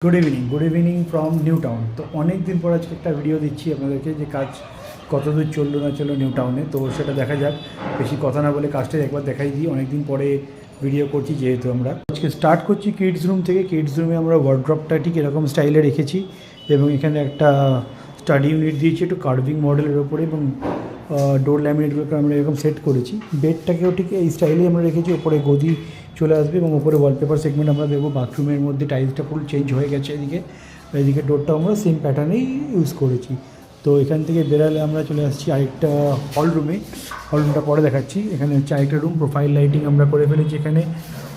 Good evening from new town. তো অনেক দিন পর আজকে একটা ভিডিও দিচ্ছি আপনাদেরকে যে কাজ কতদূর চললো না চললো নিউ টাউনে। তো সেটা দেখা যাক, বেশি কথা না বলে কাজটা একবার দেখাই দিই। অনেক দিন পরে ভিডিও করছি যেহেতু আমরা আজকে স্টার্ট করছি কিডস রুম থেকে। কিডস রুমে আমরা ওয়ার্ড্রপটা ঠিক এরকম স্টাইলে রেখেছি এবং এখানে একটা স্টাডি ইউনিট দিয়েছি একটু কার্ভিং মডেলের ওপরে এবং ডোর ল্যামিনেটগুলোকে আমরা এরকম সেট করেছি। বেডটাকেও ঠিক এই স্টাইলেই আমরা রেখেছি, ওপরে গদি চলে আসবে এবং ওপরে ওয়ালপেপার সেগমেন্ট আমরা দেখবো। বাথরুমের মধ্যে টাইলসটা ফুল চেঞ্জ হয়ে গেছে এদিকে ডোরটাও আমরা সেম প্যাটার্নেই ইউজ করেছি। তো এখান থেকে বেরালে আমরা চলে আসছি আরেকটা হল রুমটা পরে দেখাচ্ছি। এখানে হচ্ছে আরেকটা রুম, প্রোফাইল লাইটিং আমরা করে ফেলেছি এখানে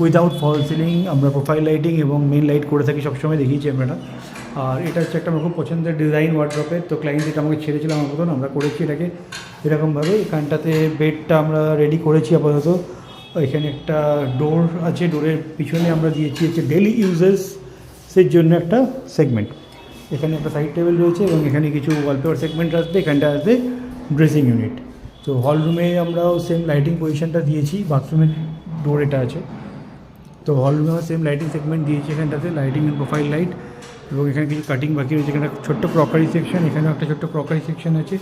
উইদাউট ফল সিলিং। আমরা প্রোফাইল লাইটিং এবং মেন লাইট করে থাকি সবসময়, দেখিয়েছি আমরা। আর এটা হচ্ছে একটা আমার খুব পছন্দের ডিজাইন ওয়ার্ড্রপের। তো ক্লায়েন্ট যেটা আমাকে ছেড়েছিলাম আমার মতন আমরা করেছি এটাকে এরকমভাবে। এখানটাতে বেডটা আমরা রেডি করেছি আপাতত। এখানে একটা ডোর আছে, ডোরের পিছনে আমরা দিয়েছি হচ্ছে ডেলি ইউজেসের জন্য একটা সেগমেন্ট। এখানে একটা সাইড টেবিল রয়েছে এবং এখানে কিছু ওয়ালপেপার সেগমেন্ট আসবে, এখানটা আসবে ড্রেসিং ইউনিট। তো হল রুমে আমরাও সেম লাইটিং পজিশনটা দিয়েছি, বাথরুমের ডোর এটা আছে। তো হল রুমে আমরা সেম লাইটিং সেগমেন্ট দিয়েছি, এখানটাতে লাইটিং অ্যান্ড প্রোফাইল লাইট। এবং এখানে কিছু কাটিং বাকি রয়েছে, এখানে ছোট্ট ক্রকারি সেকশন, এখানেও একটা ছোট্ট ক্রকারি সেকশন আছে।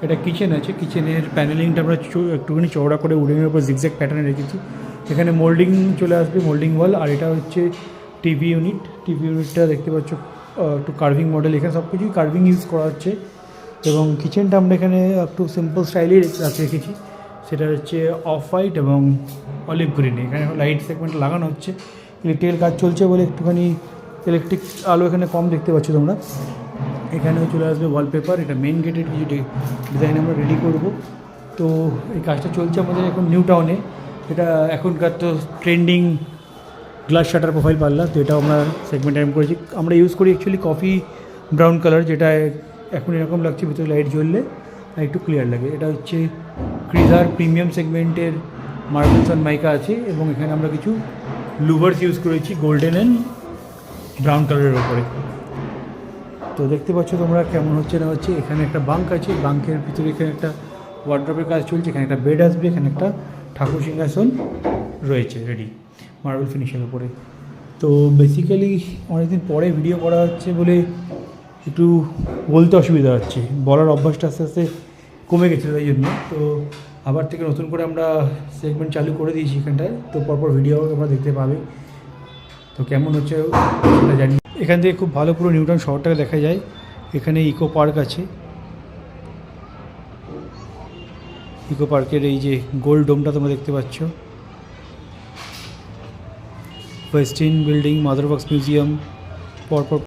এটা কিচেন আছে, কিচেনের প্যানেলিংটা আমরা একটুখানি চওড়া করে উডেনের উপর জিগজ্যাগ প্যাটার্নে রেখেছি। এখানে মোল্ডিং চলে আসবে, মোল্ডিং ওয়াল। আর এটা হচ্ছে টিভি ইউনিটটা দেখতে পাচ্ছ একটু কার্ভিং মডেল, এখানে সব কিছুই কার্ভিং ইউজ করা হচ্ছে। এবং কিচেনটা আমরা এখানে একটু সিম্পল স্টাইলেই রেখেছি, সেটা হচ্ছে অফ হোয়াইট এবং অলিভ গ্রিনে। এখানে লাইট সেগমেন্ট লাগানো হচ্ছে, ইলেকট্রিক্যাল কাজ চলছে বলে একটুখানি ইলেকট্রিক আলো এখানে কম দেখতে পাচ্ছ তোমরা। এখানেও চলে আসবে ওয়ালপেপার, এটা মেন গেটের কিছু ডিজাইন আমরা রেডি করব। তো এই কাজটা চলছে আমাদের এখন নিউ টাউনে। এটা এখনকার তো ট্রেন্ডিং গ্লাস শাটার প্রোফাইল পাল্লা, তো এটা আমরা সেগমেন্ট টাইম করেছি। আমরা ইউজ করি অ্যাকচুয়ালি কফি ব্রাউন কালার, যেটা এখন এরকম লাগছে, ভিতরে লাইট জ্বললে একটু ক্লিয়ার লাগে। এটা হচ্ছে ক্রিজার প্রিমিয়াম সেগমেন্টের মার্বেল সানমাইকা আছে এবং এখানে আমরা কিছু লুভার্স ইউজ করেছি গোল্ডেন অ্যান্ড ব্রাউন কালারের ওপরে। তো দেখতে পাচ্ছ তোমরা কেমন হচ্ছে না হচ্ছে। এখানে একটা বাঙ্ক আছে, বাঙ্কের ভিতরে এখানে একটা ওয়ার্ড্রপের কাজ চলছে, এখানে একটা বেড আসবে, এখানে একটা ঠাকুর সিংহাসন রয়েছে রেডি মার্বেল ফিনিশের উপরে। তো বেসিক্যালি অনেকদিন পরে ভিডিও করা হচ্ছে বলে একটু বলতে অসুবিধা হচ্ছে, বলার অভ্যাসটা আস্তে আস্তে কমে গেছে তাই জন্য। তো আবার থেকে নতুন করে আমরা সেগমেন্ট চালু করে দিয়েছি এখানটায়, তো পরপর ভিডিও তোমরা দেখতে পাবে। তো কেমন হচ্ছে সেটা জানি। এখান থেকে খুব ভালো পুরো নিউ টাউন শহরটাকে দেখা যায়। এখানে ইকো পার্ক আছে, ইকো পার্কের এই যে গোল ডোমটা তোমরা দেখতে পাচ্ছ, ওয়েস্টিন বিল্ডিং, মাদার ওয়ার্কস মিউজিয়াম, পরপর